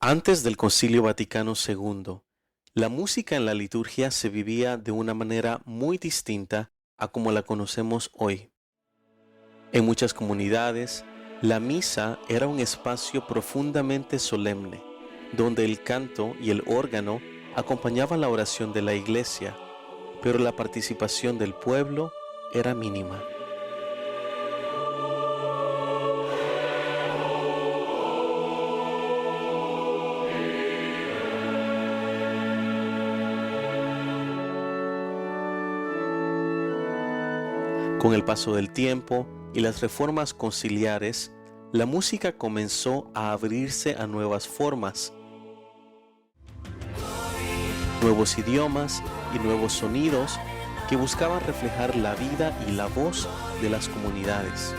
Antes del Concilio Vaticano II, la música en la liturgia se vivía de una manera muy distinta a como la conocemos hoy. En muchas comunidades, la misa era un espacio profundamente solemne, donde el canto y el órgano acompañaban la oración de la iglesia, pero la participación del pueblo era mínima. Con el paso del tiempo y las reformas conciliares, la música comenzó a abrirse a nuevas formas, nuevos idiomas y nuevos sonidos que buscaban reflejar la vida y la voz de las comunidades.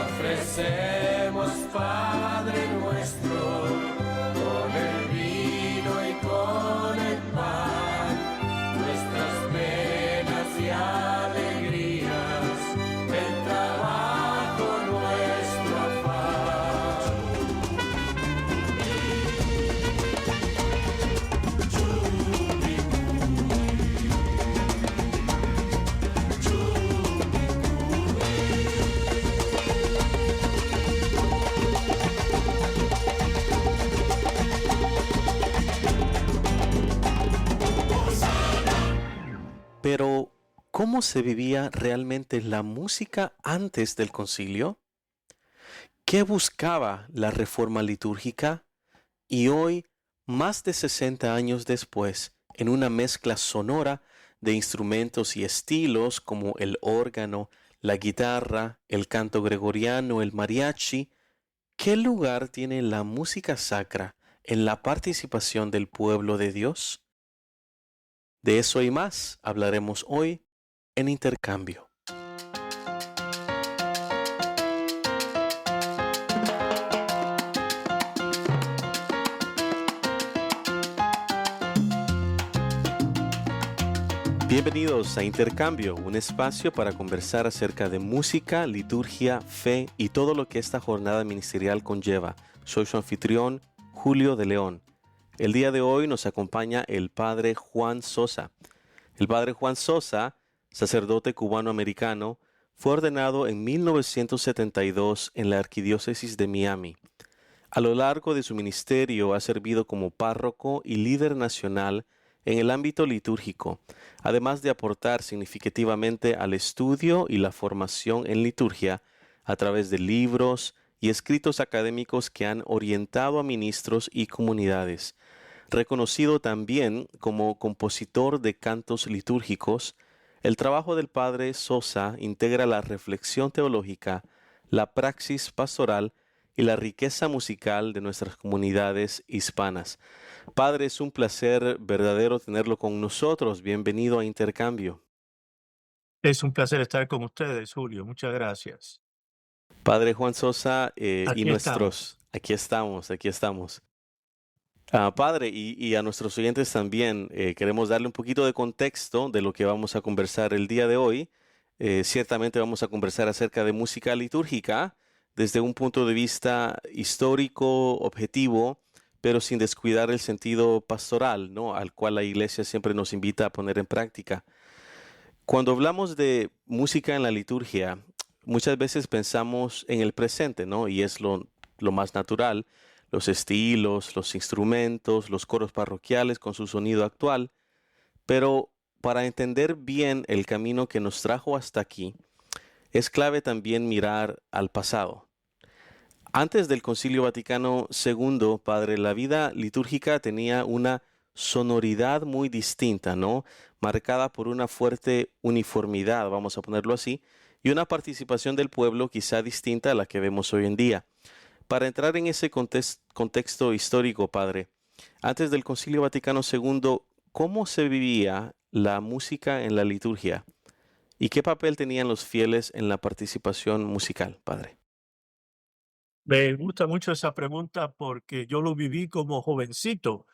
Ofrecemos, Padre nuestro, con el vino y con el pan, nuestras penas y alegrías, el trabajo nuestro afán. Pero, ¿cómo se vivía realmente la música antes del concilio? ¿Qué buscaba la reforma litúrgica? Y hoy, más de 60 años después, en una mezcla sonora de instrumentos y estilos como el órgano, la guitarra, el canto gregoriano, el mariachi, ¿qué lugar tiene la música sacra en la participación del pueblo de Dios? De eso y más hablaremos hoy en Intercambio. Bienvenidos a Intercambio, un espacio para conversar acerca de música, liturgia, fe y todo lo que esta jornada ministerial conlleva. Soy su anfitrión, Julio de León. El día de hoy nos acompaña el Padre Juan Sosa. El Padre Juan Sosa, sacerdote cubano-americano, fue ordenado en 1972 en la Arquidiócesis de Miami. A lo largo de su ministerio ha servido como párroco y líder nacional en el ámbito litúrgico, además de aportar significativamente al estudio y la formación en liturgia a través de libros y escritos académicos que han orientado a ministros y comunidades. Reconocido también como compositor de cantos litúrgicos, el trabajo del Padre Sosa integra la reflexión teológica, la praxis pastoral y la riqueza musical de nuestras comunidades hispanas. Padre, es un placer verdadero tenerlo con nosotros. Bienvenido a Intercambio. Es un placer estar con ustedes, Julio. Muchas gracias. Padre Juan Sosa y Aquí estamos. aquí estamos. Padre, y a nuestros oyentes también queremos darle un poquito de contexto de lo que vamos a conversar el día de hoy. Ciertamente vamos a conversar acerca de música litúrgica desde un punto de vista histórico, objetivo, pero sin descuidar el sentido pastoral, ¿no? Al cual la Iglesia siempre nos invita a poner en práctica. Cuando hablamos de música en la liturgia, muchas veces pensamos en el presente, ¿no? Y es lo más natural, los estilos, los instrumentos, los coros parroquiales con su sonido actual, pero para entender bien el camino que nos trajo hasta aquí, es clave también mirar al pasado. Antes del Concilio Vaticano II, Padre, la vida litúrgica tenía una sonoridad muy distinta, ¿no? Marcada por una fuerte uniformidad, vamos a ponerlo así, y una participación del pueblo quizá distinta a la que vemos hoy en día. Para entrar en ese contexto histórico, Padre, antes del Concilio Vaticano II, ¿cómo se vivía la música en la liturgia? ¿Y qué papel tenían los fieles en la participación musical, Padre? Me gusta mucho esa pregunta porque yo lo viví como jovencito.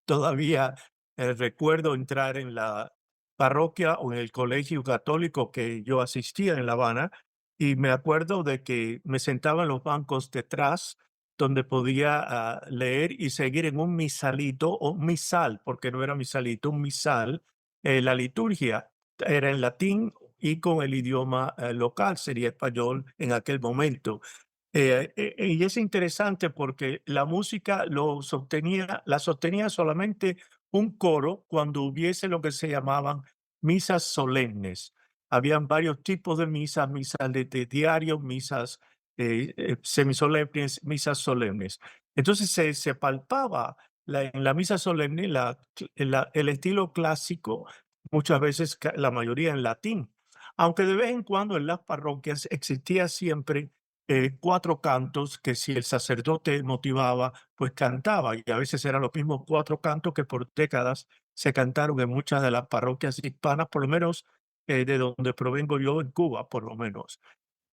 Todavía recuerdo entrar en la parroquia o en el colegio católico que yo asistía en La Habana, y me acuerdo de que me sentaba en los bancos detrás donde podía leer y seguir en un misalito o un misal, porque no era misalito, un misal. La liturgia era en latín y con el idioma local, sería español en aquel momento. Y es interesante porque la música la sostenía solamente un coro cuando hubiese lo que se llamaban misas solemnes. Habían varios tipos de misas, misas de diario, misas semisolemnes, misas solemnes. Entonces se palpaba en la misa solemne el estilo clásico, muchas veces la mayoría en latín, aunque de vez en cuando en las parroquias existía siempre 4 cantos que si el sacerdote motivaba, pues cantaba, y a veces eran los mismos 4 cantos que por décadas se cantaron en muchas de las parroquias hispanas, por lo menos de donde provengo yo, en Cuba, por lo menos.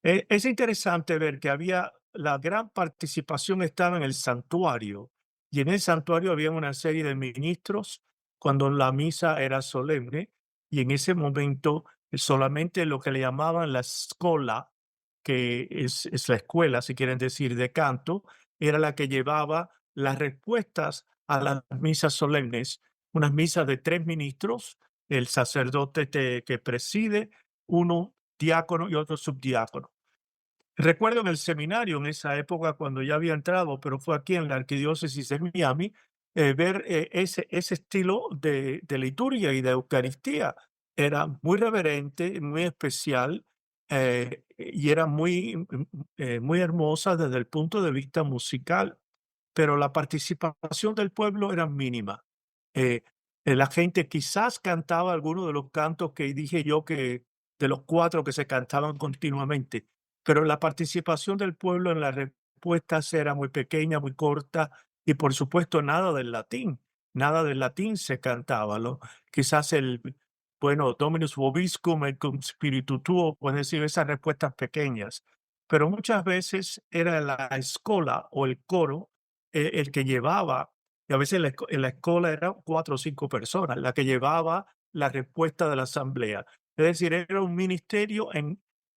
Es interesante ver que había la gran participación estaba en el santuario, y en el santuario había una serie de ministros cuando la misa era solemne, y en ese momento solamente lo que le llamaban la escola, que es la escuela, si quieren decir, de canto, era la que llevaba las respuestas a las misas solemnes, unas misas de 3 ministros, el sacerdote que preside, uno diácono y otro subdiácono. Recuerdo en el seminario, en esa época, cuando ya había entrado, pero fue aquí en la arquidiócesis de Miami, ver ese estilo de liturgia y de Eucaristía. Era muy reverente, muy especial, y era muy hermosa desde el punto de vista musical, pero la participación del pueblo era mínima. Eh, la gente quizás cantaba algunos de los cantos que dije yo, que de los 4 que se cantaban continuamente, pero la participación del pueblo en las respuestas era muy pequeña, muy corta, y por supuesto nada del latín se cantaba, ¿no? Quizás bueno, Dominus vobiscum et cum spiritu tuo, puede decir esas respuestas pequeñas, pero muchas veces era la escola o el coro el que llevaba, y a veces en la escuela eran 4 o 5 personas, la que llevaba la respuesta de la asamblea. Es decir, era un ministerio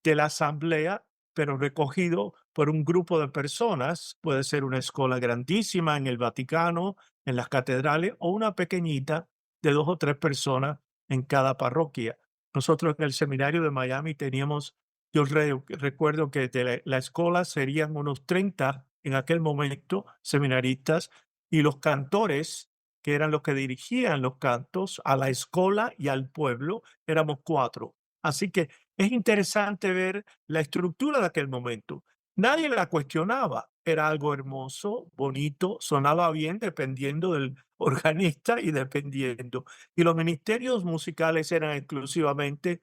de la asamblea, pero recogido por un grupo de personas. Puede ser una escuela grandísima en el Vaticano, en las catedrales, o una pequeñita de 2 o 3 personas en cada parroquia. Nosotros en el seminario de Miami teníamos, yo recuerdo que de la escuela serían unos 30 en aquel momento, seminaristas, y los cantores, que eran los que dirigían los cantos a la escuela y al pueblo, éramos 4. Así que es interesante ver la estructura de aquel momento. Nadie la cuestionaba, era algo hermoso, bonito, sonaba bien dependiendo del organista y dependiendo. Y los ministerios musicales eran exclusivamente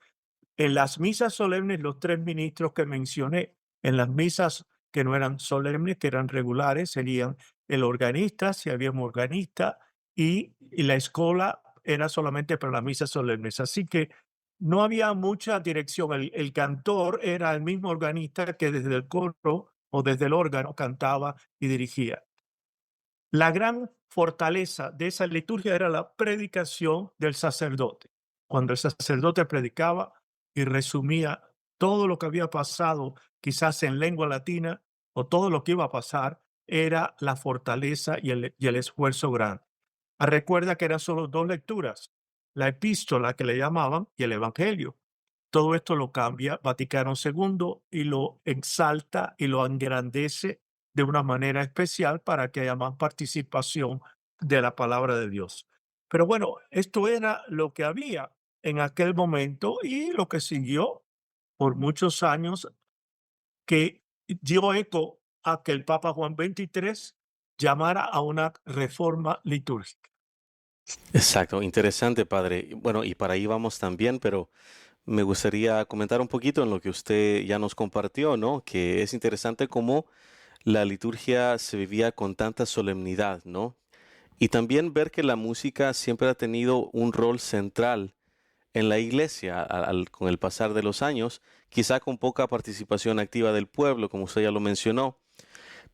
en las misas solemnes, los 3 ministros que mencioné. En las misas que no eran solemnes, que eran regulares, serían el organista, si había un organista, y la escola era solamente para las misas solemnes. Así que no había mucha dirección. El cantor era el mismo organista que desde el coro o desde el órgano cantaba y dirigía. La gran fortaleza de esa liturgia era la predicación del sacerdote. Cuando el sacerdote predicaba y resumía todo lo que había pasado, quizás en lengua latina, o todo lo que iba a pasar, era la fortaleza y el esfuerzo grande. Recuerda que eran solo 2 lecturas, la epístola que le llamaban y el evangelio. Todo esto lo cambia Vaticano II y lo exalta y lo engrandece de una manera especial para que haya más participación de la palabra de Dios. Pero bueno, esto era lo que había en aquel momento y lo que siguió por muchos años, que dio eco a que el Papa Juan XXIII llamara a una reforma litúrgica. Exacto, interesante, padre. Bueno, y para ahí vamos también, pero me gustaría comentar un poquito en lo que usted ya nos compartió, ¿no? Que es interesante cómo la liturgia se vivía con tanta solemnidad, ¿no? Y también ver que la música siempre ha tenido un rol central en la iglesia con el pasar de los años, quizá con poca participación activa del pueblo, como usted ya lo mencionó,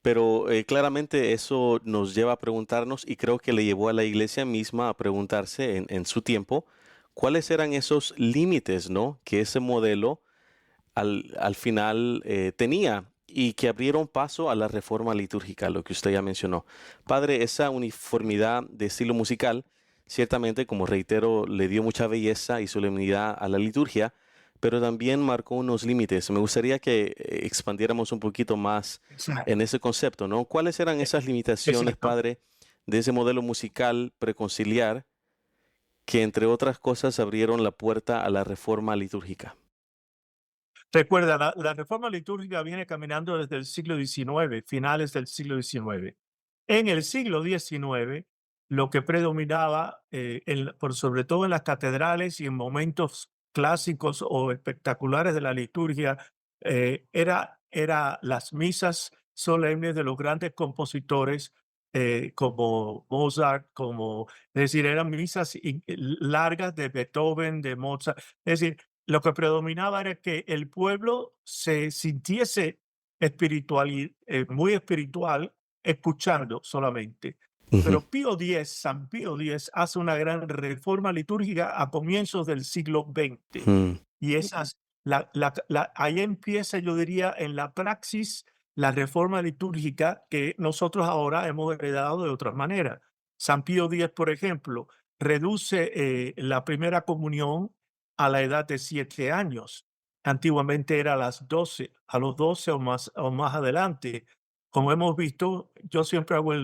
Pero claramente eso nos lleva a preguntarnos, y creo que le llevó a la iglesia misma a preguntarse en su tiempo, cuáles eran esos límites, ¿no? Que ese modelo al final tenía y que abrieron paso a la reforma litúrgica, lo que usted ya mencionó. Padre, esa uniformidad de estilo musical, ciertamente, como reitero, le dio mucha belleza y solemnidad a la liturgia, pero también marcó unos límites. Me gustaría que expandiéramos un poquito más Exacto. en ese concepto, ¿no? ¿Cuáles eran Eh, esas limitaciones, Exacto. Padre, de ese modelo musical preconciliar que, entre otras cosas, abrieron la puerta a la reforma litúrgica? Recuerda, la reforma litúrgica viene caminando desde el siglo XIX, finales del siglo XIX. En el siglo XIX, lo que predominaba, por sobre todo en las catedrales y en momentos clásicos o espectaculares de la liturgia, era las misas solemnes de los grandes compositores, como Mozart, es decir, eran misas largas de Beethoven, de Mozart. Es decir, lo que predominaba era que el pueblo se sintiese muy espiritual escuchando solamente. Ujú, Pero San Pío X, hace una gran reforma litúrgica a comienzos del siglo XX. mm, Y ahí empieza, yo diría, en la praxis, la reforma litúrgica que nosotros ahora hemos heredado de otra manera. San Pío X, por ejemplo, reduce la primera comunión a la edad de 7 años. Antiguamente era a los 12 o más adelante. Como hemos visto, yo siempre hago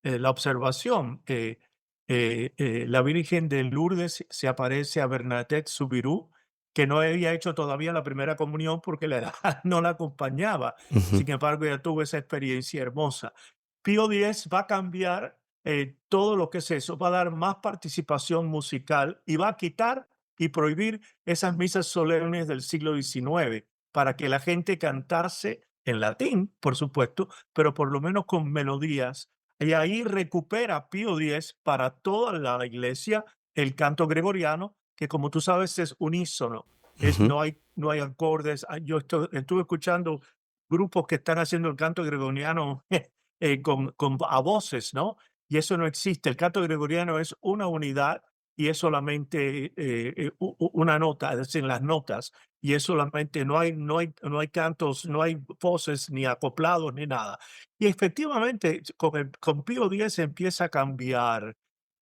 la observación que la Virgen de Lourdes se aparece a Bernadette Soubirous, que no había hecho todavía la primera comunión porque la edad no la acompañaba. ujú, Sin embargo, ya tuvo esa experiencia hermosa. Pío X va a cambiar todo lo que es eso, va a dar más participación musical y va a quitar y prohibir esas misas solemnes del siglo XIX para que la gente cantase en latín, por supuesto, pero por lo menos con melodías. Y ahí recupera Pío X para toda la iglesia el canto gregoriano, que como tú sabes es unísono, ujú, no hay acordes. Yo estuve escuchando grupos que están haciendo el canto gregoriano a voces, ¿no? Y eso no existe. El canto gregoriano es una unidad y es solamente una nota, es decir, las notas. Y es solamente, no hay cantos, no hay voces, ni acoplados, ni nada. Y efectivamente, con Pío X empieza a cambiar,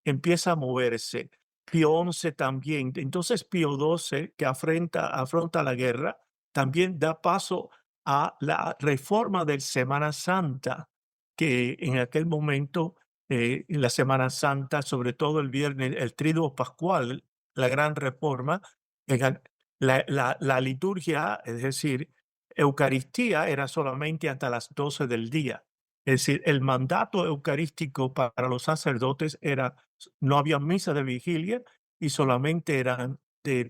empieza a moverse. Pío XI también. Entonces Pío XII, que afronta la guerra, también da paso a la reforma del Semana Santa, que en aquel momento, en la Semana Santa, sobre todo el viernes, el Triduo Pascual, la gran reforma, en la liturgia, es decir, Eucaristía era solamente hasta las 12 del día. Es decir, el mandato eucarístico para los sacerdotes era, no había misa de vigilia y solamente eran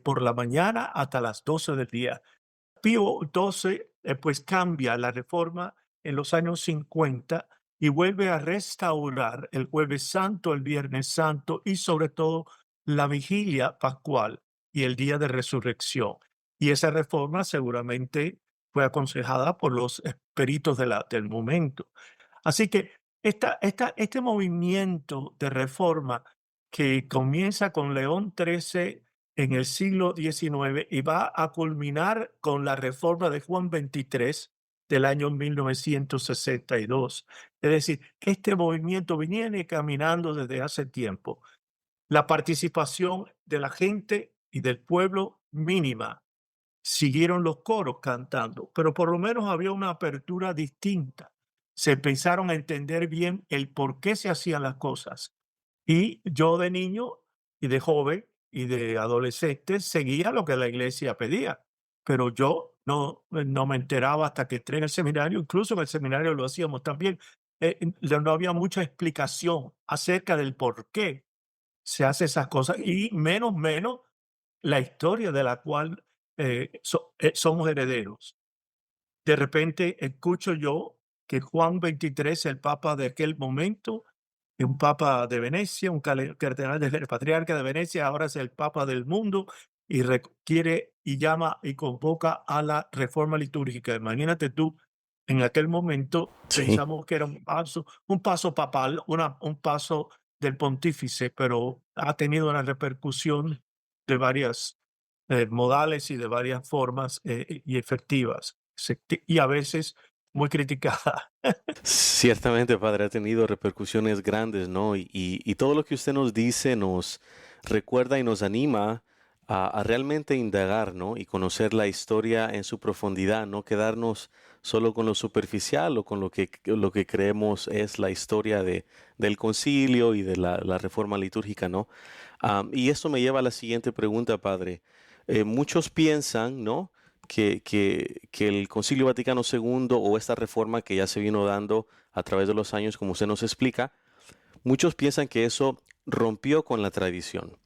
por la mañana hasta las 12 del día. Pío XII, pues cambia la reforma en los años 50 y vuelve a restaurar el Jueves Santo, el Viernes Santo y sobre todo la vigilia pascual y el día de resurrección. Y esa reforma seguramente fue aconsejada por los peritos del momento. Así que este movimiento de reforma que comienza con León XIII en el siglo XIX y va a culminar con la reforma de Juan XXIII del año 1962. Es decir, este movimiento viene caminando desde hace tiempo. La participación de la gente y del pueblo mínima. Siguieron los coros cantando, pero por lo menos había una apertura distinta. Se empezaron a entender bien el por qué se hacían las cosas. Y yo de niño y de joven y de adolescente seguía lo que la iglesia pedía, pero yo no me enteraba hasta que entré en el seminario, incluso en el seminario lo hacíamos también. No había mucha explicación acerca del por qué se hace esas cosas y menos la historia de la cual somos herederos. De repente escucho yo que Juan XXIII, el papa de aquel momento, un papa de Venecia, un cardenal del patriarca de Venecia, ahora es el papa del mundo y quiere y llama y convoca a la reforma litúrgica. Imagínate tú En aquel momento Sí. pensamos que era un paso papal, un paso del pontífice, pero ha tenido una repercusión de varias modales y de varias formas y efectivas, y a veces muy criticada. Ciertamente, Padre, ha tenido repercusiones grandes, ¿no? Y todo lo que usted nos dice nos recuerda y nos anima a realmente indagar, ¿no? Y conocer la historia en su profundidad, no quedarnos solo con lo superficial o con lo que creemos es la historia del concilio y de la reforma litúrgica, ¿no? Y esto me lleva a la siguiente pregunta, Padre. Muchos piensan, ¿no? Que el Concilio Vaticano II o esta reforma que ya se vino dando a través de los años, como usted nos explica, muchos piensan que eso rompió con la tradición.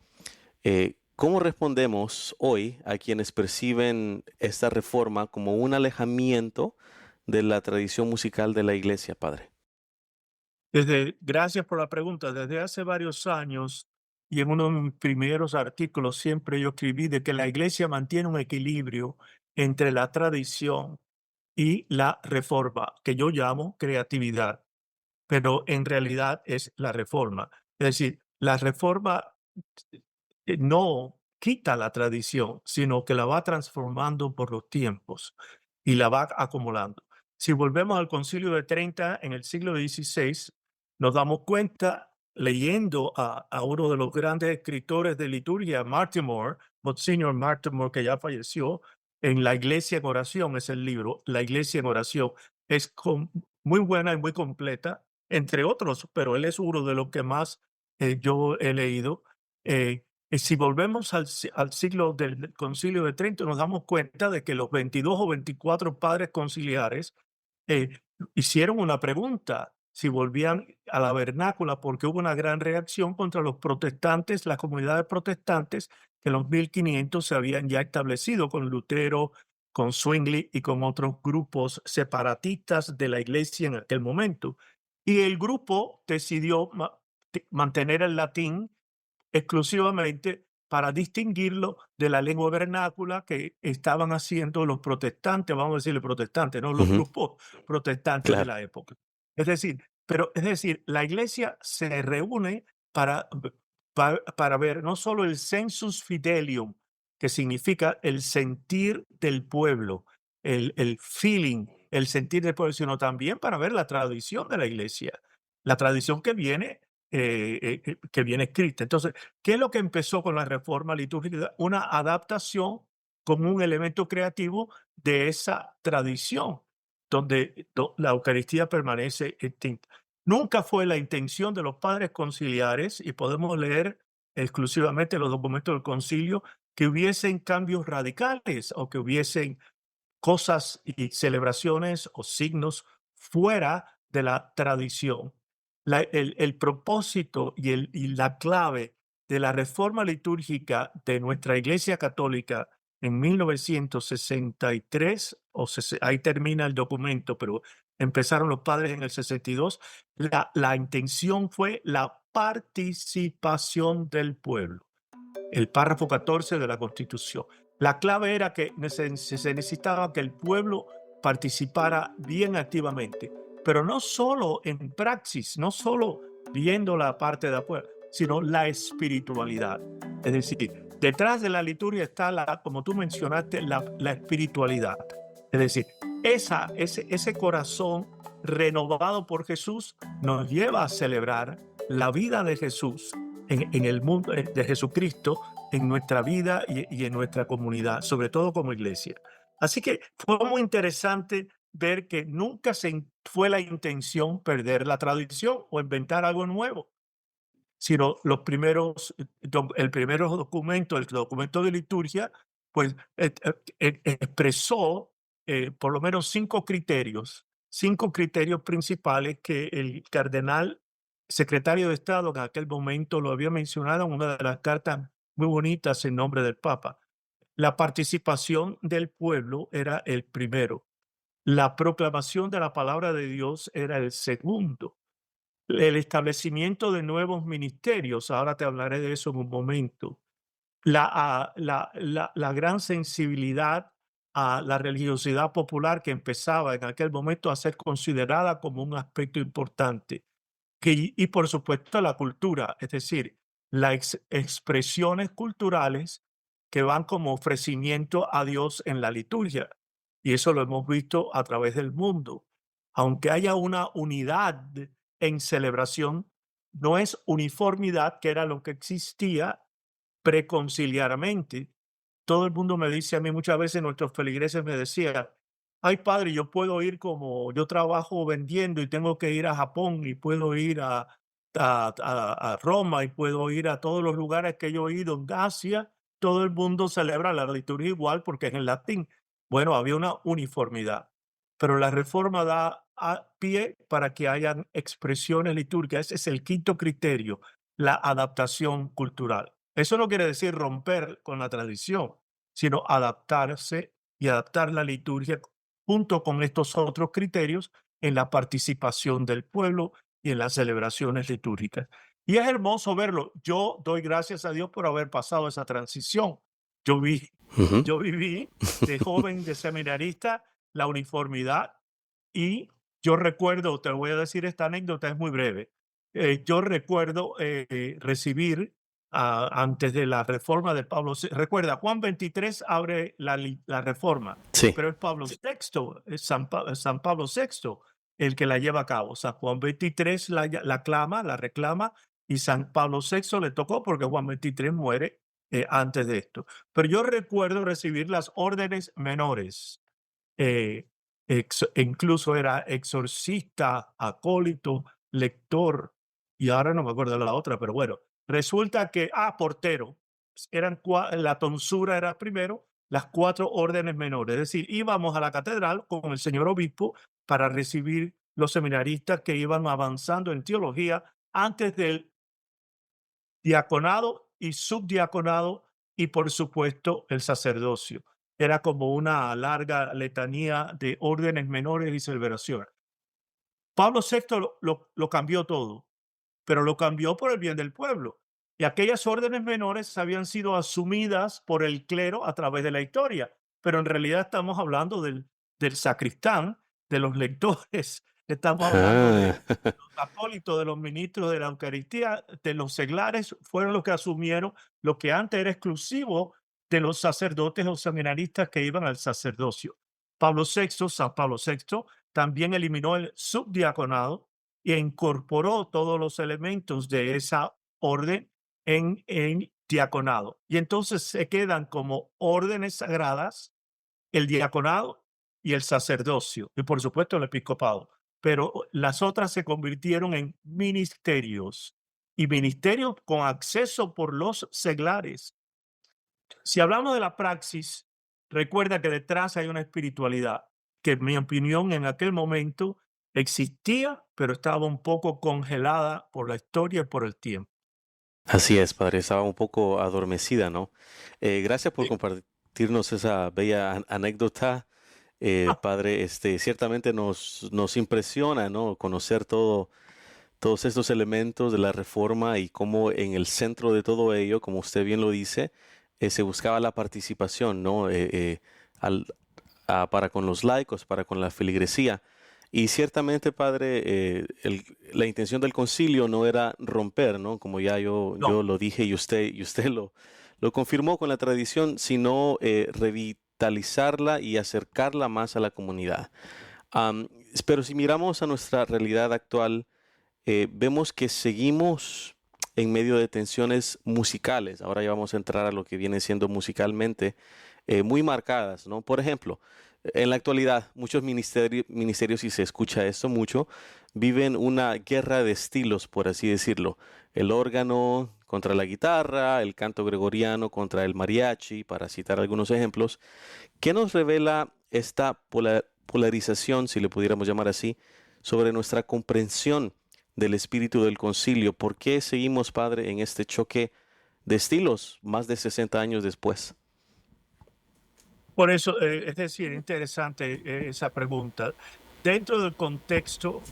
¿Cómo respondemos hoy a quienes perciben esta reforma como un alejamiento de la tradición musical de la Iglesia, Padre? Gracias por la pregunta. Desde hace varios años y en uno de mis primeros artículos siempre yo escribí de que la iglesia mantiene un equilibrio entre la tradición y la reforma, que yo llamo creatividad, pero en realidad es la reforma. Es decir, la reforma no quita la tradición, sino que la va transformando por los tiempos y la va acumulando. Si volvemos al Concilio de Treinta en el siglo XVI, nos damos cuenta leyendo a uno de los grandes escritores de liturgia, Martimore, Monsignor Martimore, que ya falleció, en La Iglesia en Oración es el libro, La Iglesia en Oración. Es muy buena y muy completa, entre otros, pero él es uno de los que más yo he leído. Y si volvemos al siglo del Concilio de Trento, nos damos cuenta de que los 22 o 24 padres conciliares eh, hicieron una pregunta si volvían a la vernácula, porque hubo una gran reacción contra los protestantes, las comunidades protestantes, que en los 1500 se habían ya establecido con Lutero, con Zwingli y con otros grupos separatistas de la iglesia en aquel momento. Y el grupo decidió mantener el latín exclusivamente para distinguirlo de la lengua vernácula que estaban haciendo los protestantes, vamos a decirle protestantes, no los Ujú. grupos protestantes de Claro. la época. Es decir, la iglesia se reúne para, para ver no solo el sensus fidelium, que significa el sentir del pueblo, el feeling, el sentir del pueblo, sino también para ver la tradición de la iglesia, la tradición que viene escrita. Entonces, ¿qué es lo que empezó con la reforma litúrgica? Una adaptación como un elemento creativo de esa tradición, donde la Eucaristía permanece extinta. Nunca fue la intención de los padres conciliares, y podemos leer exclusivamente los documentos del concilio, que hubiesen cambios radicales o que hubiesen cosas y celebraciones o signos fuera de la tradición. El propósito y la clave de la reforma litúrgica de nuestra Iglesia Católica en 1963, ahí termina el documento, pero empezaron los padres en el 62, la intención fue la participación del pueblo, el párrafo 14 de la Constitución. La clave era que se necesitaba que el pueblo participara bien activamente, pero no solo en praxis, no solo viendo la parte de afuera, sino la espiritualidad. Es decir, detrás de la liturgia está, como tú mencionaste, la espiritualidad. Es decir, ese corazón renovado por Jesús nos lleva a celebrar la vida de Jesús en el mundo de Jesucristo, en nuestra vida y en nuestra comunidad, sobre todo como iglesia. Así que fue muy interesante ver que nunca fue la intención perder la tradición o inventar algo nuevo, sino los primeros, el primer documento, el documento de liturgia, pues expresó por lo menos cinco criterios principales que el cardenal secretario de Estado en aquel momento lo había mencionado en una de las cartas muy bonitas en nombre del Papa. La participación del pueblo era el primero. La proclamación de la palabra de Dios era el segundo. El establecimiento de nuevos ministerios, ahora te hablaré de eso en un momento. La gran sensibilidad a la religiosidad popular que empezaba en aquel momento a ser considerada como un aspecto importante. Y por supuesto la cultura, es decir, las expresiones culturales que van como ofrecimiento a Dios en la liturgia. Y eso lo hemos visto a través del mundo. Aunque haya una unidad en celebración, no es uniformidad, que era lo que existía preconciliarmente. Todo el mundo me dice a mí, muchas veces nuestros feligreses me decían: ay padre, yo puedo ir, como yo trabajo vendiendo y tengo que ir a Japón y puedo ir a Roma y puedo ir a todos los lugares que yo he ido en Asia, todo el mundo celebra la liturgia igual porque es en latín. Bueno, había una uniformidad, pero la reforma da pie para que hayan expresiones litúrgicas. Ese es el quinto criterio, la adaptación cultural. Eso no quiere decir romper con la tradición, sino adaptarse y adaptar la liturgia junto con estos otros criterios en la participación del pueblo y en las celebraciones litúrgicas. Y es hermoso verlo. Yo doy gracias a Dios por haber pasado esa transición. Yo vi, Ujú. yo viví de joven, de seminarista, la uniformidad, y yo recuerdo, te voy a decir esta anécdota, es muy breve. Yo recuerdo recibir antes de la reforma de Pablo VI. Recuerda, Juan 23 abre la reforma, Sí. pero es Pablo VI, es San Pablo VI el que la lleva a cabo. San Juan 23 la reclama, y San Pablo VI le tocó porque Juan 23 muere antes de esto. Pero yo recuerdo recibir las órdenes menores. eh, Incluso era exorcista, acólito, lector, y ahora no me acuerdo de la otra, pero bueno, resulta que, portero, eran la tonsura era primero, las 4 órdenes menores, es decir, íbamos a la catedral con el señor obispo para recibir los seminaristas que iban avanzando en teología antes del diaconado y subdiaconado, y por supuesto el sacerdocio. Era como una larga letanía de órdenes menores y celebraciones. Pablo VI lo cambió todo, pero lo cambió por el bien del pueblo. Y aquellas órdenes menores habían sido asumidas por el clero a través de la historia, pero en realidad estamos hablando del sacristán, de los lectores, estamos hablando Ah, de los acólitos, de los ministros de la Eucaristía, de los seglares, fueron los que asumieron lo que antes era exclusivo de los sacerdotes o seminaristas que iban al sacerdocio. San Pablo VI, también eliminó el subdiaconado e incorporó todos los elementos de esa orden en diaconado. Y entonces se quedan como órdenes sagradas el diaconado y el sacerdocio, y por supuesto el episcopado. Pero las otras se convirtieron en ministerios, y ministerios con acceso por los seglares. Si hablamos de la praxis, recuerda que detrás hay una espiritualidad que, en mi opinión, en aquel momento existía, pero estaba un poco congelada por la historia y por el tiempo. así es, padre, estaba un poco adormecida, ¿no? Gracias por Sí. compartirnos esa bella anécdota, padre. Ciertamente nos impresiona, ¿no? Conocer todos estos elementos de la reforma y cómo en el centro de todo ello, como usted bien lo dice, se buscaba la participación, ¿no? Al- para con los laicos, para con la feligresía. Y ciertamente, padre, la intención del concilio no era romper, ¿no? Como ya No, yo lo dije y usted lo confirmó con la tradición, sino revitalizarla y acercarla más a la comunidad. Am, pero si miramos a nuestra realidad actual, vemos que seguimos en medio de tensiones musicales. Ahora ya vamos a entrar a lo que viene siendo musicalmente muy marcadas, ¿no? Por ejemplo, en la actualidad, muchos ministerios, y se escucha esto mucho, viven una guerra de estilos, por así decirlo. El órgano contra la guitarra, el canto gregoriano contra el mariachi, para citar algunos ejemplos. ¿Qué nos revela esta polarización, si le pudiéramos llamar así, sobre nuestra comprensión del espíritu del concilio? ¿Por qué seguimos, padre, en este choque de estilos más de 60 años después? por eso, es decir, interesante esa pregunta. Dentro del contexto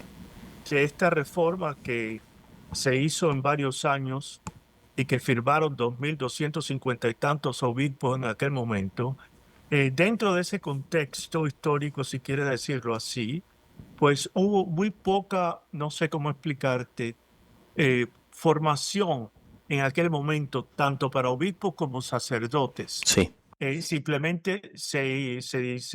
de esta reforma que se hizo en varios años y que firmaron 2.250 y tantos obispos en aquel momento, Dentro de ese contexto histórico, si quieres decirlo así, pues hubo muy poca, no sé cómo explicarte, formación en aquel momento, tanto para obispos como sacerdotes. Sí, Simplemente se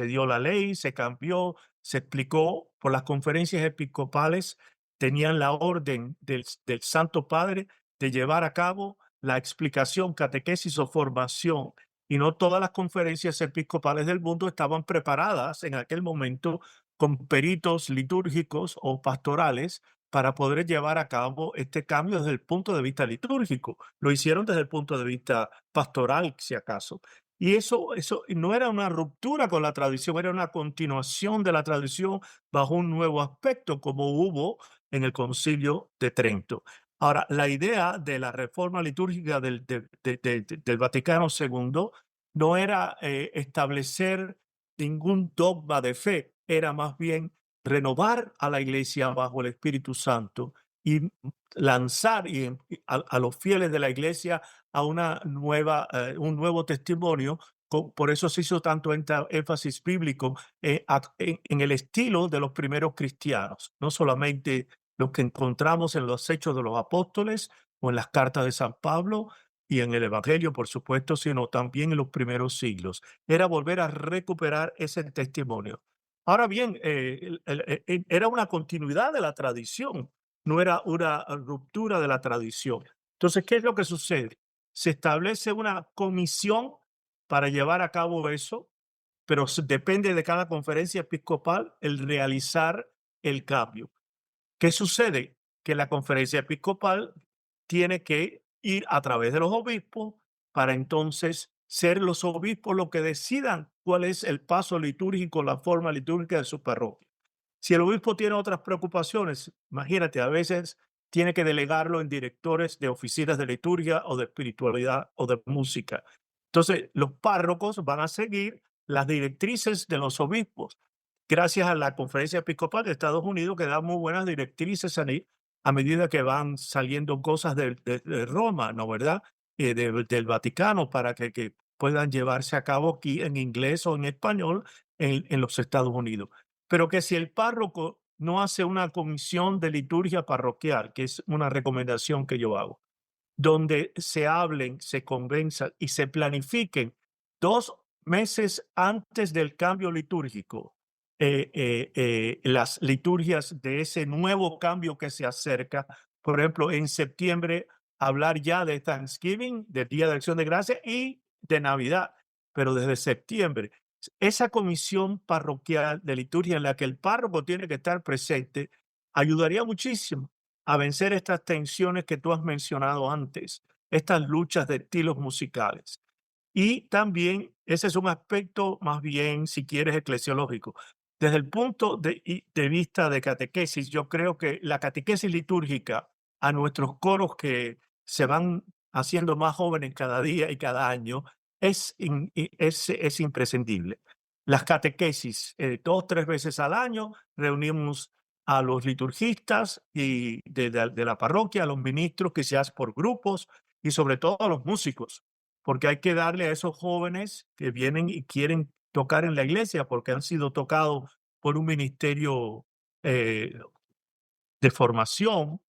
dio la ley, se cambió, se explicó por las conferencias episcopales, tenían la orden del Santo Padre de llevar a cabo la explicación, catequesis o formación. Y no todas las conferencias episcopales del mundo estaban preparadas en aquel momento con peritos litúrgicos o pastorales para poder llevar a cabo este cambio desde el punto de vista litúrgico. Lo hicieron desde el punto de vista pastoral, si acaso. Y eso no era una ruptura con la tradición, era una continuación de la tradición bajo un nuevo aspecto, como hubo en el Concilio de Trento. Ahora, la idea de la reforma litúrgica del Vaticano II no era establecer ningún dogma de fe, era más bien renovar a la iglesia bajo el Espíritu Santo y lanzar a los fieles de la iglesia a un nuevo testimonio. Por eso se hizo tanto énfasis bíblico en el estilo de los primeros cristianos, no solamente lo que encontramos en los Hechos de los Apóstoles o en las cartas de San Pablo y en el Evangelio, por supuesto, sino también en los primeros siglos. Era volver a recuperar ese testimonio. Ahora bien, era una continuidad de la tradición, no era una ruptura de la tradición. Entonces, ¿qué es lo que sucede? Se establece una comisión para llevar a cabo eso, pero depende de cada conferencia episcopal el realizar el cambio. ¿Qué sucede? Que la conferencia episcopal tiene que ir a través de los obispos para entonces ser los obispos los que decidan cuál es el paso litúrgico, la forma litúrgica de su parroquia. Si el obispo tiene otras preocupaciones, imagínate, a veces tiene que delegarlo en directores de oficinas de liturgia o de espiritualidad o de música. Entonces, los párrocos van a seguir las directrices de los obispos, gracias a la Conferencia Episcopal de Estados Unidos, que da muy buenas directrices a medida que van saliendo cosas de Roma, ¿no verdad? Del Vaticano, para que puedan llevarse a cabo aquí en inglés o en español en los Estados Unidos. Pero que si el párroco no hace una comisión de liturgia parroquial, que es una recomendación que yo hago, donde se hablen, se convenzan y se planifiquen 2 meses antes del cambio litúrgico, las liturgias de ese nuevo cambio que se acerca. Por ejemplo, en septiembre hablar ya de Thanksgiving, del Día de Acción de Gracias y de Navidad, pero desde septiembre. Esa comisión parroquial de liturgia en la que el párroco tiene que estar presente ayudaría muchísimo a vencer estas tensiones que tú has mencionado antes, estas luchas de estilos musicales. Y también ese es un aspecto más bien, si quieres, eclesiológico. Desde el punto de vista de catequesis, yo creo que la catequesis litúrgica a nuestros coros que se van haciendo más jóvenes cada día y cada año es imprescindible. Las catequesis, 2 o 3 veces al año, reunimos a los liturgistas y de la parroquia, a los ministros que se hacen por grupos y sobre todo a los músicos, porque hay que darle a esos jóvenes que vienen y quieren tocar en la iglesia porque han sido tocados por un ministerio eh, de formación,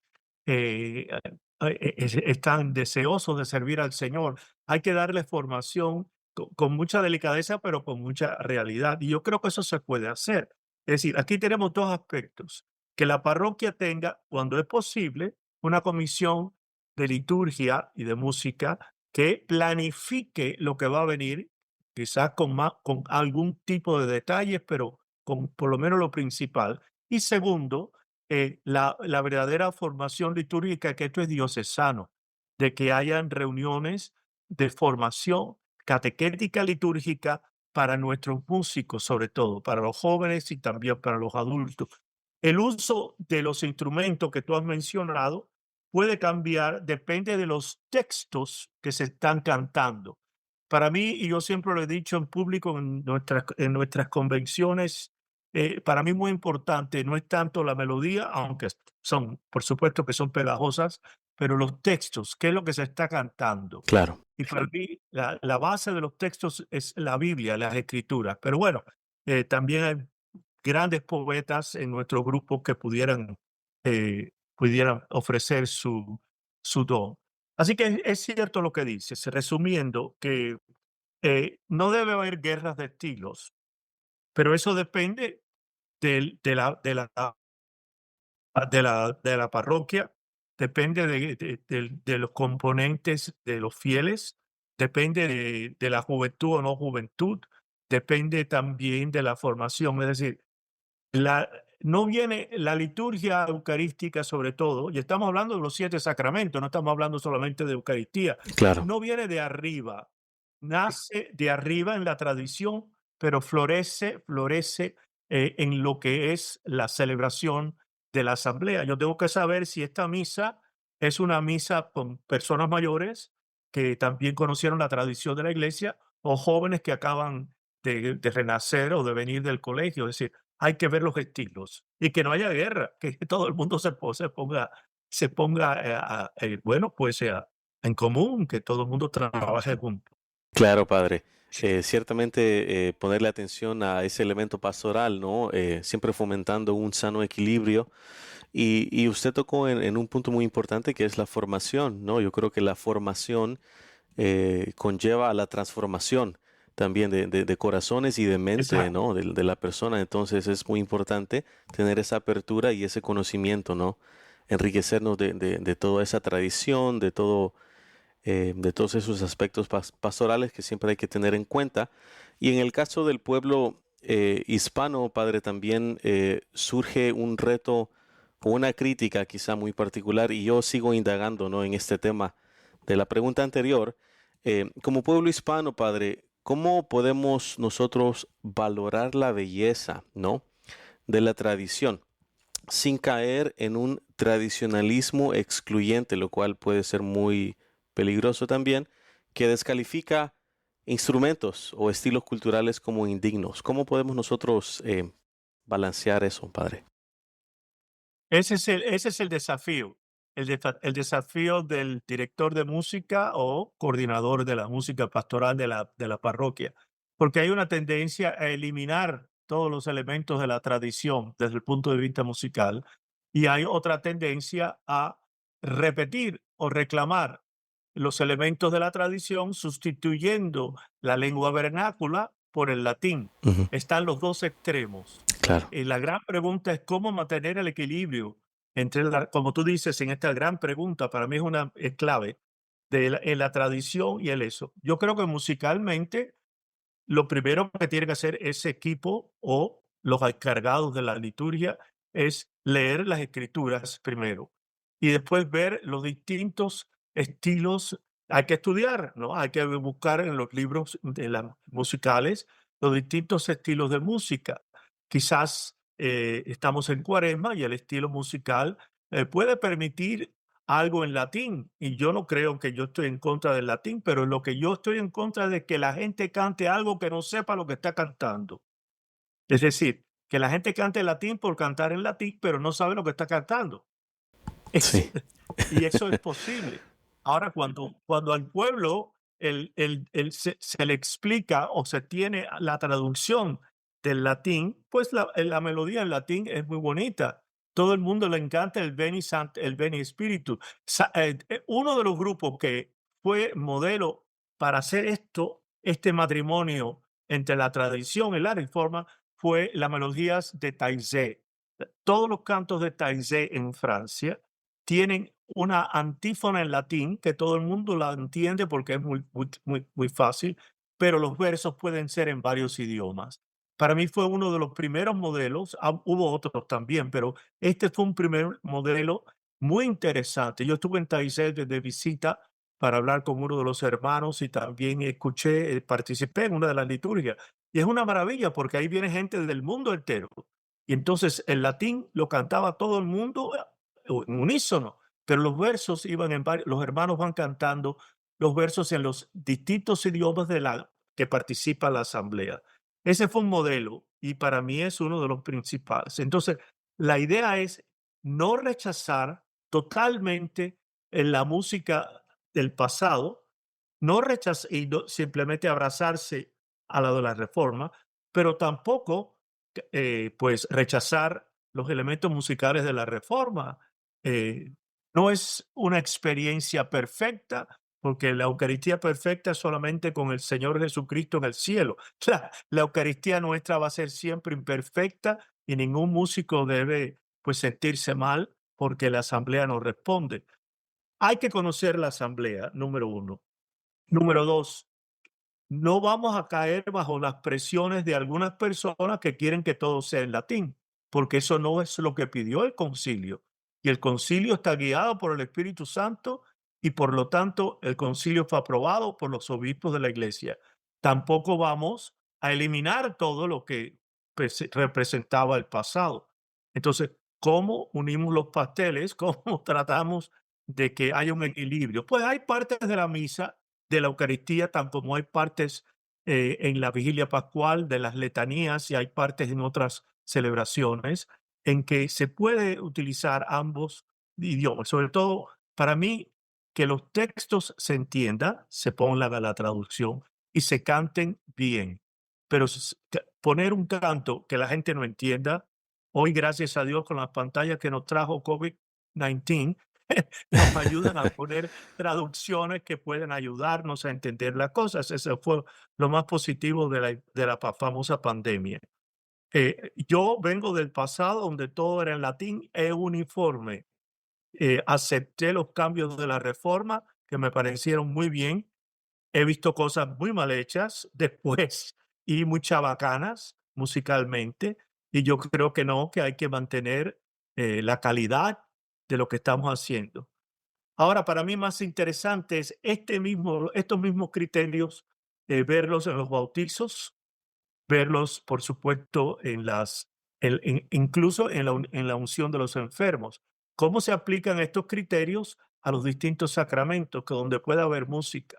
están deseosos de servir al Señor. Hay que darles formación con mucha delicadeza, pero con mucha realidad. Y yo creo que eso se puede hacer. Es decir, aquí tenemos 2 aspectos. Que la parroquia tenga, cuando es posible, una comisión de liturgia y de música que planifique lo que va a venir, quizás con algún tipo de detalles, pero con por lo menos lo principal. Y segundo, la verdadera formación litúrgica, que esto es diocesano, de que hayan reuniones de formación catequética litúrgica para nuestros músicos, sobre todo, para los jóvenes y también para los adultos. El uso de los instrumentos que tú has mencionado puede cambiar, depende de los textos que se están cantando. Para mí, y yo siempre lo he dicho en público en nuestras convenciones, para mí muy importante no es tanto la melodía, aunque son, por supuesto que son pegajosas, pero los textos, ¿qué es lo que se está cantando? Claro, Y para mí la base de los textos es la Biblia, las Escrituras. Pero bueno, también hay grandes poetas en nuestro grupo que pudieran ofrecer su don. Así que es cierto lo que dices, resumiendo, que no debe haber guerras de estilos, pero eso depende de la parroquia, depende de los componentes de los fieles, depende de la juventud o no juventud, depende también de la formación. Es decir, no viene la liturgia eucarística sobre todo, y estamos hablando de los 7 sacramentos, no estamos hablando solamente de Eucaristía, claro, no viene de arriba, nace de arriba en la tradición, pero florece en lo que es la celebración de la asamblea. Yo tengo que saber si esta misa es una misa con personas mayores que también conocieron la tradición de la iglesia o jóvenes que acaban de renacer o de venir del colegio. Es decir, hay que ver los estilos y que no haya guerra, que todo el mundo se ponga bueno, pues en común, que todo el mundo trabaje junto. claro, padre. Ciertamente ponerle atención a ese elemento pastoral, ¿no? Siempre fomentando un sano equilibrio. Y usted tocó en un punto muy importante que es la formación, ¿no? Yo creo que la formación conlleva a la transformación también de corazones y de mente, Exacto. ¿no? De la persona. Entonces es muy importante tener esa apertura y ese conocimiento, ¿no? Enriquecernos de toda esa tradición, de todos esos aspectos pastorales que siempre hay que tener en cuenta. Y en el caso del pueblo hispano, padre, también surge un reto o una crítica quizá muy particular, y yo sigo indagando, ¿no? En este tema de la pregunta anterior. Como pueblo hispano, padre, ¿cómo podemos nosotros valorar la belleza, ¿no? De la tradición, sin caer en un tradicionalismo excluyente, lo cual puede ser muy peligroso también, que descalifica instrumentos o estilos culturales como indignos? ¿Cómo podemos nosotros balancear eso, padre? Ese es el desafío. El desafío del director de música o coordinador de la música pastoral de la parroquia, porque hay una tendencia a eliminar todos los elementos de la tradición desde el punto de vista musical, y hay otra tendencia a repetir o reclamar los elementos de la tradición sustituyendo la lengua vernácula por el latín. Ujú, Están los 2 extremos. claro, Y la gran pregunta es cómo mantener el equilibrio entre como tú dices, en esta gran pregunta, para mí es clave, en la tradición y el eso. Yo creo que musicalmente lo primero que tiene que hacer ese equipo o los encargados de la liturgia es leer las escrituras primero y después ver los distintos estilos. Hay que estudiar, ¿no? Hay que buscar en los libros de las musicales los distintos estilos de música. Quizás estamos en Cuaresma y el estilo musical puede permitir algo en latín, y yo no creo que yo estoy en contra del latín, pero lo que yo estoy en contra es de que la gente cante algo que no sepa lo que está cantando. Es decir, que la gente cante latín por cantar en latín, pero no sabe lo que está cantando. Es sí, y eso es posible. Ahora, cuando al pueblo se le explica o se tiene la traducción del latín, pues la melodía en latín es muy bonita. Todo el mundo le encanta el Veni Spiritus. Uno de los grupos que fue modelo para hacer este matrimonio entre la tradición y la reforma, fue las melodías de Taizé. Todos los cantos de Taizé en Francia tienen una antífona en latín que todo el mundo la entiende porque es muy fácil, pero los versos pueden ser en varios idiomas. Para mí fue uno de los primeros modelos, hubo otros también, pero este fue un primer modelo muy interesante. Yo estuve en Taizé de visita para hablar con uno de los hermanos y también participé en una de las liturgias. Y es una maravilla porque ahí viene gente del mundo entero. Y entonces el latín lo cantaba todo el mundo en unísono, pero los versos iban en varios, los hermanos van cantando los versos en los distintos idiomas que participa la asamblea. Ese fue un modelo y para mí es uno de los principales. Entonces, la idea es no rechazar totalmente en la música del pasado, no rechazar y no simplemente abrazarse a la de la reforma, pero tampoco, pues, rechazar los elementos musicales de la reforma. Eh, no es una experiencia perfecta, porque la Eucaristía perfecta es solamente con el Señor Jesucristo en el cielo. La Eucaristía nuestra va a ser siempre imperfecta y ningún músico debe, pues, sentirse mal porque la asamblea no responde. Hay que conocer la asamblea, número uno. Número dos, no vamos a caer bajo las presiones de algunas personas que quieren que todo sea en latín, porque eso no es lo que pidió el concilio. Y el concilio está guiado por el Espíritu Santo y por lo tanto el concilio fue aprobado por los obispos de la iglesia. Tampoco vamos a eliminar todo lo que representaba el pasado. Entonces, ¿cómo unimos los pasteles? ¿Cómo tratamos de que haya un equilibrio? Pues hay partes de la misa de la Eucaristía, tan como hay partes en la vigilia pascual de las letanías y hay partes en otras celebraciones en que se puede utilizar ambos idiomas. Sobre todo, para mí, que los textos se entiendan, se ponga la traducción y se canten bien. Pero poner un canto que la gente no entienda, hoy gracias a Dios con las pantallas que nos trajo COVID-19, nos ayudan a poner traducciones que pueden ayudarnos a entender las cosas. Eso fue lo más positivo de la famosa pandemia. Yo vengo del pasado donde todo era en latín e uniforme. Acepté los cambios de la reforma que me parecieron muy bien. He visto cosas muy mal hechas después y muy chabacanas musicalmente. Y yo creo que no, que hay que mantener la calidad de lo que estamos haciendo. Ahora, para mí más interesante es estos mismos criterios, verlos en los bautizos, verlos, por supuesto, incluso en la unción de los enfermos. ¿Cómo se aplican estos criterios a los distintos sacramentos, que donde puede haber música?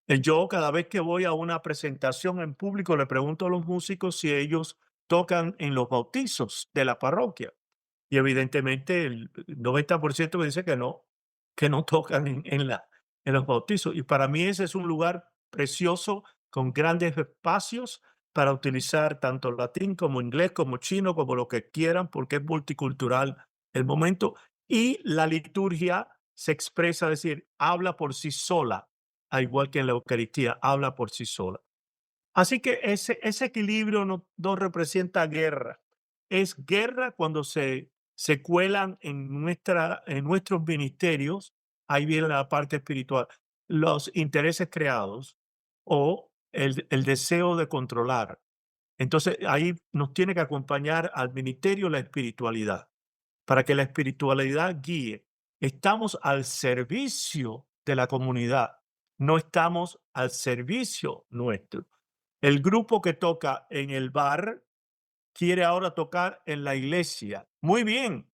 Yo cada vez que voy a una presentación en público le pregunto a los músicos si ellos tocan en los bautizos de la parroquia. Y evidentemente el 90% me dice que no tocan en los bautizos. Y para mí ese es un lugar precioso con grandes espacios para utilizar tanto latín como inglés, como chino, como lo que quieran, porque es multicultural el momento. Y la liturgia se expresa, es decir, habla por sí sola, al igual que en la Eucaristía, habla por sí sola. Así que ese equilibrio no representa guerra. Es guerra cuando se cuelan en nuestros ministerios, ahí viene la parte espiritual, los intereses creados o el deseo de controlar. Entonces ahí nos tiene que acompañar al ministerio la espiritualidad, para que la espiritualidad guíe. Estamos al servicio de la comunidad, no estamos al servicio nuestro. El grupo que toca en el bar quiere ahora tocar en la iglesia. Muy bien.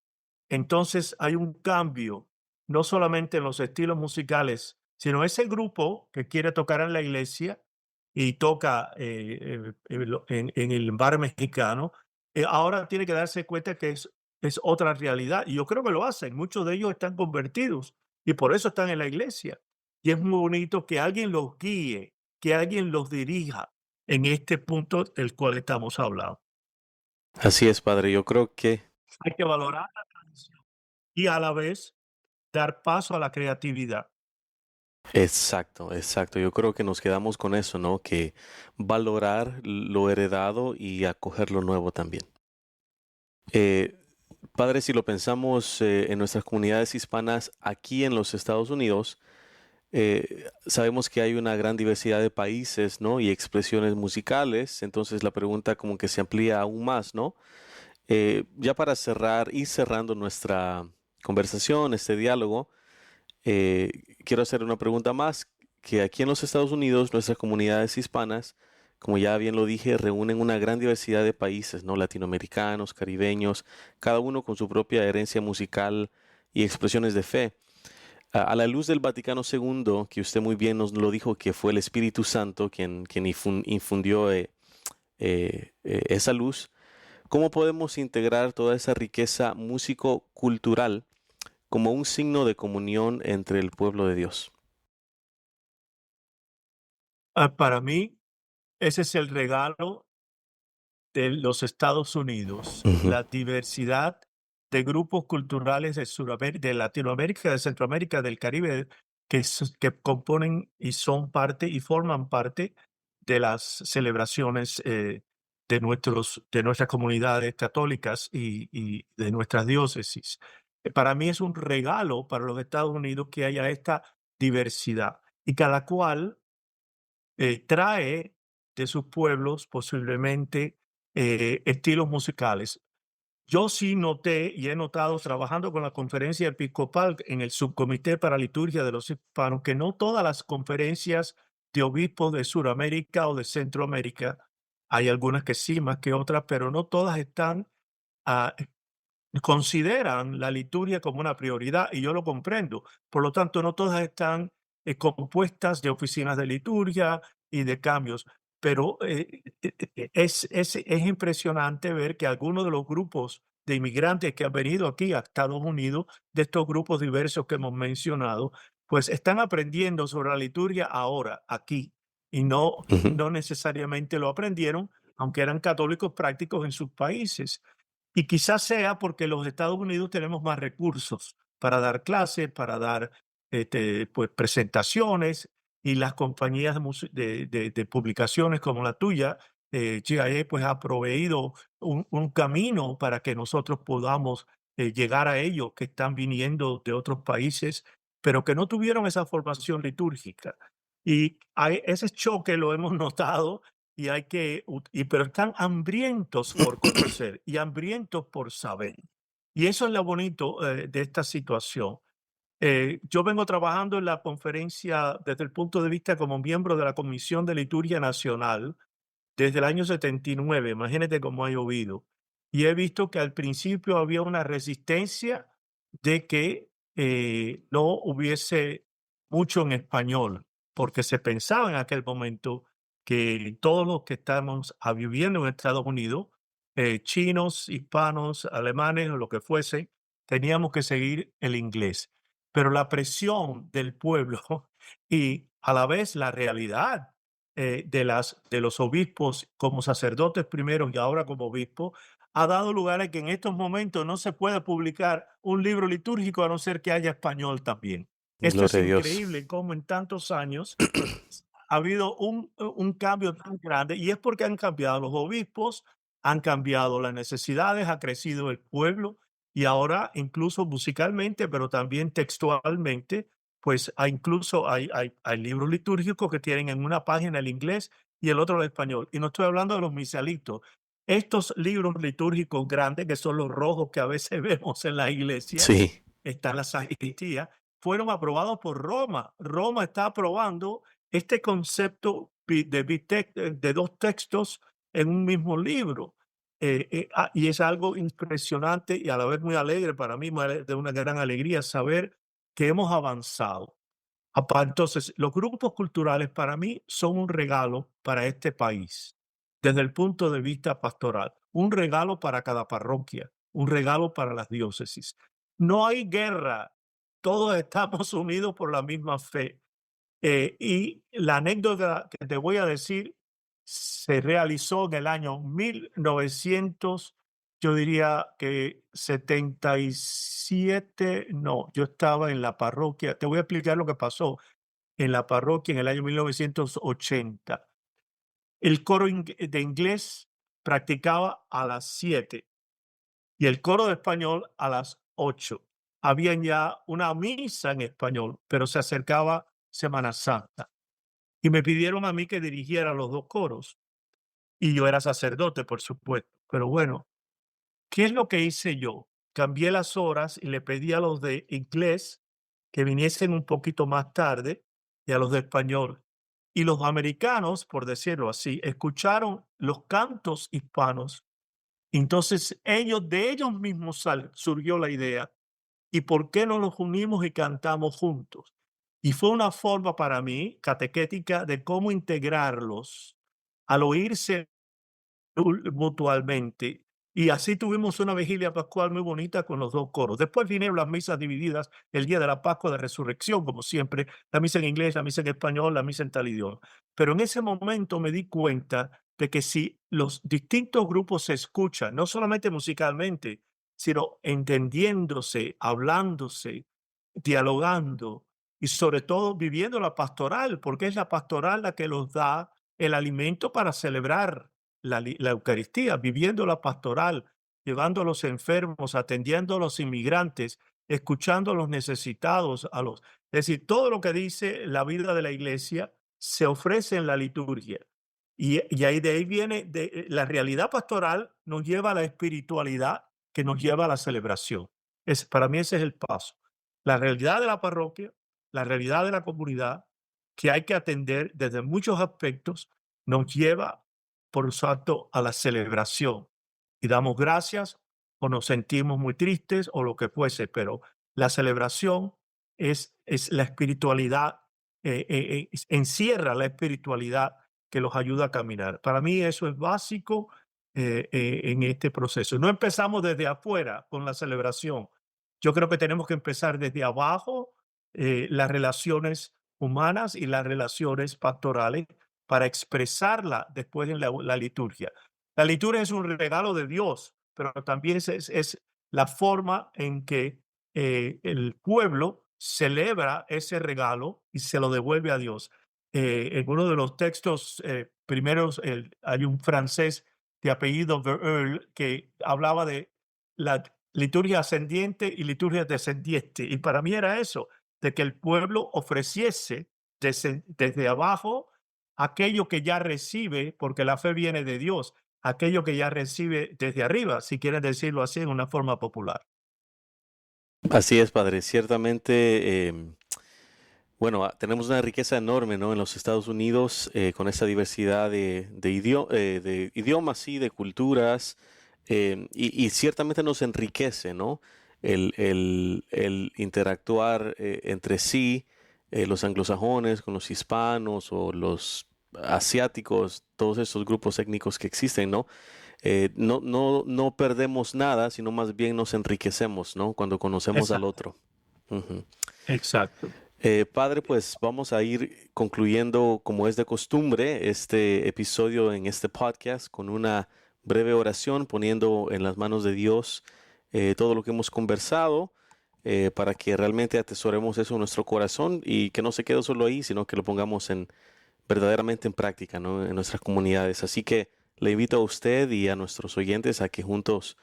Entonces hay un cambio, no solamente en los estilos musicales, sino ese grupo que quiere tocar en la iglesia y toca en el bar mexicano, ahora tiene que darse cuenta que es otra realidad. Y yo creo que lo hacen. Muchos de ellos están convertidos y por eso están en la iglesia. Y es muy bonito que alguien los guíe, que alguien los dirija en este punto del cual estamos hablando. Así es, padre. Yo creo que Hay que valorar la tradición y a la vez dar paso a la creatividad. exacto, exacto. Yo creo que nos quedamos con eso, ¿no? Que valorar lo heredado y acoger lo nuevo también. Eh, Padre, si lo pensamos en nuestras comunidades hispanas aquí en los Estados Unidos, sabemos que hay una gran diversidad de países, ¿no? Y expresiones musicales. Entonces la pregunta como que se amplía aún más, ¿no? Ya para ir cerrando nuestra conversación, este diálogo, quiero hacer una pregunta más, que aquí en los Estados Unidos, nuestras comunidades hispanas, como ya bien lo dije, reúnen una gran diversidad de países, ¿no? Latinoamericanos, caribeños, cada uno con su propia herencia musical y expresiones de fe. A la luz del Vaticano II, que usted muy bien nos lo dijo, que fue el Espíritu Santo quien infundió esa luz, ¿cómo podemos integrar toda esa riqueza músico-cultural como un signo de comunión entre el pueblo de Dios? Para mí, ese es el regalo de los Estados Unidos, Ujú, la diversidad de grupos culturales de de Latinoamérica, de Centroamérica, del Caribe, que componen y son parte y forman parte de las celebraciones de nuestras comunidades católicas y de nuestras diócesis. Para mí es un regalo para los Estados Unidos que haya esta diversidad y cada cual trae de sus pueblos posiblemente estilos musicales. Yo sí noté y he notado trabajando con la conferencia episcopal en el subcomité para liturgia de los hispanos que no todas las conferencias de obispos de Sudamérica o de Centroamérica, hay algunas que sí más que otras, pero no todas están ah, consideran la liturgia como una prioridad y yo lo comprendo. Por lo tanto, no todas están compuestas de oficinas de liturgia y de cambios, pero es impresionante ver que algunos de los grupos de inmigrantes que han venido aquí a Estados Unidos, de estos grupos diversos que hemos mencionado, pues están aprendiendo sobre la liturgia ahora, aquí, y ujú, no necesariamente lo aprendieron, aunque eran católicos prácticos en sus países. Y quizás sea porque los Estados Unidos tenemos más recursos para dar clases, para dar pues, presentaciones y las compañías de publicaciones como la tuya, GIA, pues ha proveído un camino para que nosotros podamos llegar a ellos que están viniendo de otros países, pero que no tuvieron esa formación litúrgica. Y ese choque lo hemos notado y hay que, pero están hambrientos por conocer y hambrientos por saber. Y eso es lo bonito de esta situación. Yo vengo trabajando en la conferencia desde el punto de vista como miembro de la Comisión de Liturgia Nacional desde el año 79, imagínate cómo ha llovido. Y he visto que al principio había una resistencia de que no hubiese mucho en español, porque se pensaba en aquel momento que todos los que estamos viviendo en Estados Unidos, chinos, hispanos, alemanes o lo que fuese, teníamos que seguir el inglés. Pero la presión del pueblo y a la vez la realidad de los obispos como sacerdotes primero y ahora como obispo, ha dado lugar a que en estos momentos no se puede publicar un libro litúrgico a no ser que haya español también. Esto es gloria a Dios. increíble cómo en tantos años ha habido un cambio tan grande y es porque han cambiado los obispos, han cambiado las necesidades, ha crecido el pueblo y ahora incluso musicalmente, pero también textualmente, pues hay libros litúrgicos que tienen en una página el inglés y el otro el español. Y no estoy hablando de los misalitos. Estos libros litúrgicos grandes, que son los rojos que a veces vemos en las iglesias, Sí, está en la sacristía, fueron aprobados por Roma. Roma está aprobando este concepto de dos textos en un mismo libro. Y es algo impresionante y a la vez muy alegre para mí, de una gran alegría saber que hemos avanzado. Entonces, los grupos culturales para mí son un regalo para este país, desde el punto de vista pastoral, un regalo para cada parroquia, un regalo para las diócesis. No hay guerra, todos estamos unidos por la misma fe. Y la anécdota que te voy a decir se realizó en el año 1900, yo diría que 77, no, yo estaba en la parroquia, te voy a explicar lo que pasó en la parroquia en el año 1980. El coro de inglés practicaba a las 7 y el coro de español a las 8. Habían ya una misa en español, pero se acercaba Semana Santa y me pidieron a mí que dirigiera los dos coros y yo era sacerdote, por supuesto. Pero bueno, ¿qué es lo que hice yo? Cambié las horas y le pedí a los de inglés que viniesen un poquito más tarde y a los de español. Y los americanos, por decirlo así, escucharon los cantos hispanos. Entonces de ellos mismos surgió la idea, ¿y por qué no nos unimos y cantamos juntos? Y fue una forma para mí catequética de cómo integrarlos al oírse mutualmente Y así tuvimos una vigilia pascual muy bonita con los dos coros. Después vinieron las misas divididas el día de la Pascua de Resurrección, como siempre, la misa en inglés, la misa en español, la misa en tal idioma. Pero en ese momento me di cuenta de que si los distintos grupos se escuchan, no solamente musicalmente, sino entendiéndose, hablándose, dialogando y sobre todo viviendo la pastoral, porque es la pastoral la que los da el alimento para celebrar la Eucaristía, viviendo la pastoral, llevando a los enfermos, atendiendo a los inmigrantes, escuchando a los necesitados, es decir, todo lo que dice la vida de la iglesia se ofrece en la liturgia. Y ahí de ahí viene, la realidad pastoral nos lleva a la espiritualidad que nos lleva a la celebración. Para mí ese es el paso. La realidad de la parroquia, la realidad de la comunidad, que hay que atender desde muchos aspectos, nos lleva por tanto a la celebración. Y damos gracias o nos sentimos muy tristes o lo que fuese, pero la celebración es la espiritualidad, encierra la espiritualidad que los ayuda a caminar. Para mí eso es básico en este proceso. No empezamos desde afuera con la celebración. Yo creo que tenemos que empezar desde abajo, las relaciones humanas y las relaciones pastorales para expresarla después en la liturgia. La liturgia es un regalo de Dios, pero también es la forma en que el pueblo celebra ese regalo y se lo devuelve a Dios. En uno de los textos primeros, hay un francés de apellido Verheul que hablaba de la liturgia ascendiente y liturgia descendiente. Y para mí era eso, de que el pueblo ofreciese desde abajo aquello que ya recibe, porque la fe viene de Dios, aquello que ya recibe desde arriba, si quieren decirlo así en una forma popular. Así es, padre. Ciertamente, bueno, tenemos una riqueza enorme, ¿no? En los Estados Unidos, con esa diversidad de idiomas y de culturas, y ciertamente nos enriquece, ¿no? El interactuar entre sí, los anglosajones con los hispanos o los asiáticos, todos esos grupos étnicos que existen, ¿no? No perdemos nada, sino más bien nos enriquecemos, ¿no? Cuando conocemos al Exacto, otro. Ujú. exacto. Padre, pues vamos a ir concluyendo, como es de costumbre, este episodio en este podcast con una breve oración, poniendo en las manos de Dios todo lo que hemos conversado, para que realmente atesoremos eso en nuestro corazón y que no se quede solo ahí, sino que lo pongamos verdaderamente en práctica, ¿no? En nuestras comunidades. Así que le invito a usted y a nuestros oyentes a que juntos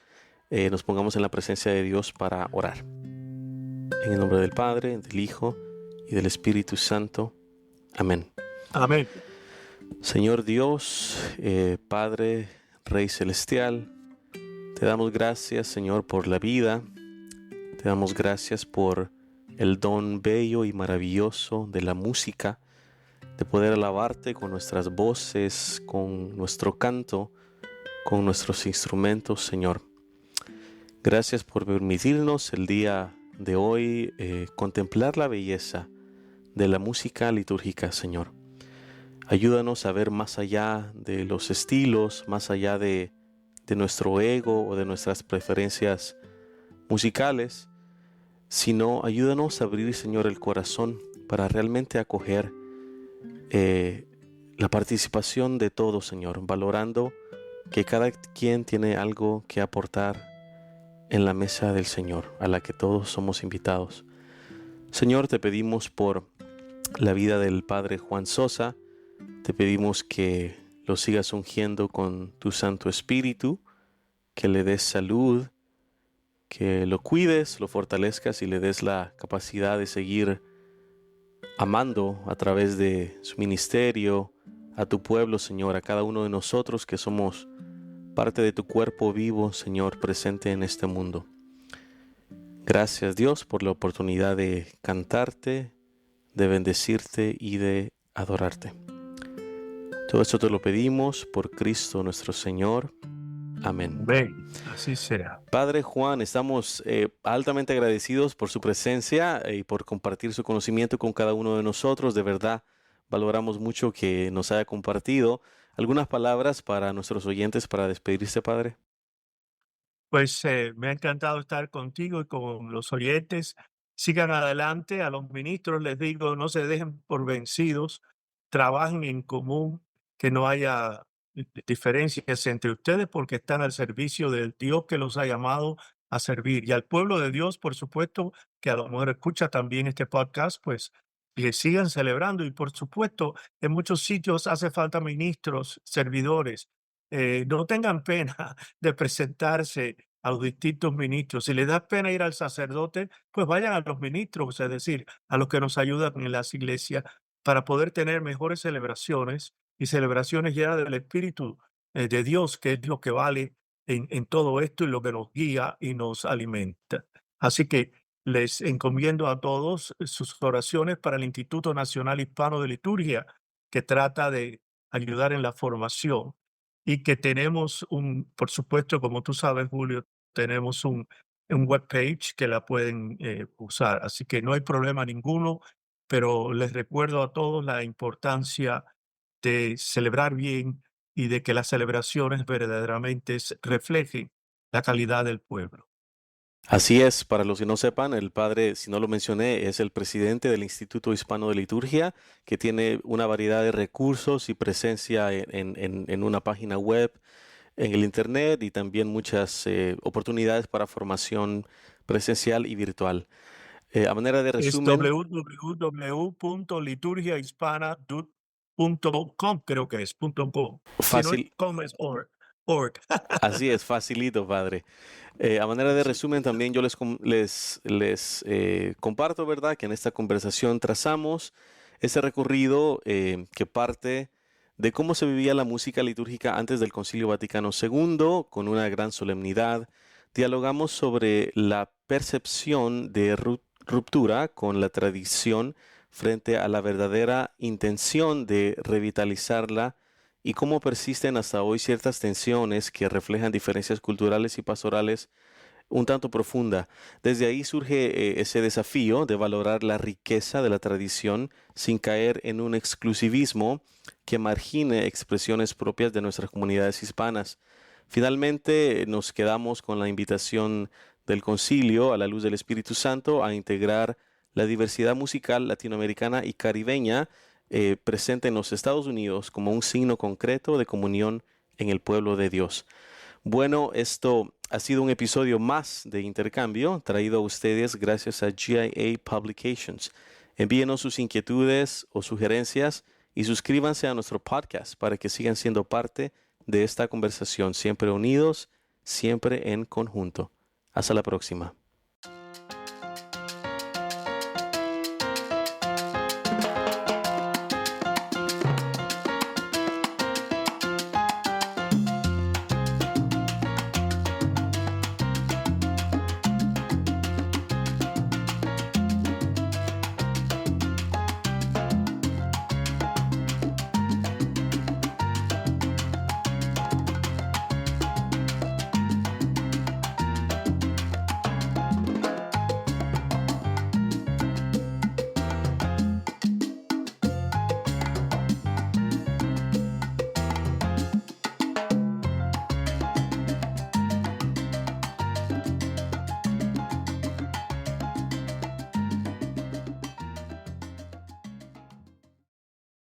nos pongamos en la presencia de Dios para orar. En el nombre del Padre, del Hijo y del Espíritu Santo. Amén. Amén. Señor Dios, Padre, Rey Celestial, te damos gracias, Señor, por la vida. Te damos gracias por el don bello y maravilloso de la música, de poder alabarte con nuestras voces, con nuestro canto, con nuestros instrumentos, Señor. Gracias por permitirnos el día de hoy contemplar la belleza de la música litúrgica, Señor. Ayúdanos a ver más allá de los estilos, más allá de nuestro ego o de nuestras preferencias musicales, sino ayúdanos a abrir, Señor, el corazón para realmente acoger la participación de todos, Señor, valorando que cada quien tiene algo que aportar en la mesa del Señor, a la que todos somos invitados. Señor, te pedimos por la vida del Padre Juan Sosa, te pedimos que lo sigas ungiendo con tu Santo Espíritu, que le des salud, que lo cuides, lo fortalezcas y le des la capacidad de seguir amando a través de su ministerio a tu pueblo, Señor, a cada uno de nosotros que somos parte de tu cuerpo vivo, Señor, presente en este mundo. Gracias, Dios, por la oportunidad de cantarte, de bendecirte y de adorarte. Todo esto te lo pedimos por Cristo nuestro Señor. Amén. Amén. Así sea. Padre Juan, estamos altamente agradecidos por su presencia y por compartir su conocimiento con cada uno de nosotros. De verdad, valoramos mucho que nos haya compartido. ¿Algunas palabras para nuestros oyentes para despedirse, Padre? Pues me ha encantado estar contigo y con los oyentes. Sigan adelante. A los ministros les digo, no se dejen por vencidos. Trabajen en común, que no haya diferencias entre ustedes porque están al servicio del Dios que los ha llamado a servir. Y al pueblo de Dios, por supuesto, que a lo mejor escucha también este podcast, pues que sigan celebrando. Y por supuesto, en muchos sitios hace falta ministros, servidores. No tengan pena de presentarse a los distintos ministros. Si les da pena ir al sacerdote, pues vayan a los ministros, es decir, a los que nos ayudan en las iglesias para poder tener mejores celebraciones y celebraciones llenas del Espíritu de Dios, que es lo que vale en todo esto y lo que nos guía y nos alimenta. Así que les encomiendo a todos sus oraciones para el Instituto Nacional Hispano de Liturgia, que trata de ayudar en la formación y que tenemos por supuesto, como tú sabes, Julio, tenemos un webpage que la pueden usar. Así que no hay problema ninguno, pero les recuerdo a todos la importancia de celebrar bien y de que las celebraciones verdaderamente reflejen la calidad del pueblo. Así es, para los que no sepan, el padre, si no lo mencioné, es el presidente del Instituto Hispano de Liturgia, que tiene una variedad de recursos y presencia en una página web, en el Internet y también muchas oportunidades para formación presencial y virtual. A manera de Es resumen, www.liturgiahispana.com, creo que es .com. Si no es fácil, com, es org. así es, facilito, padre. A manera de Sí. resumen, también yo les comparto, ¿verdad?, que en esta conversación trazamos ese recorrido que parte de cómo se vivía la música litúrgica antes del Concilio Vaticano II, con una gran solemnidad. Dialogamos sobre la percepción de ruptura con la tradición frente a la verdadera intención de revitalizarla y cómo persisten hasta hoy ciertas tensiones que reflejan diferencias culturales y pastorales un tanto profunda. Desde ahí surge ese desafío de valorar la riqueza de la tradición sin caer en un exclusivismo que margine expresiones propias de nuestras comunidades hispanas. Finalmente, nos quedamos con la invitación del Concilio a la luz del Espíritu Santo a integrar la diversidad musical latinoamericana y caribeña presente en los Estados Unidos como un signo concreto de comunión en el pueblo de Dios. Bueno, esto ha sido un episodio más de Intercambio traído a ustedes gracias a GIA Publications. Envíenos sus inquietudes o sugerencias y suscríbanse a nuestro podcast para que sigan siendo parte de esta conversación, siempre unidos, siempre en conjunto. Hasta la próxima.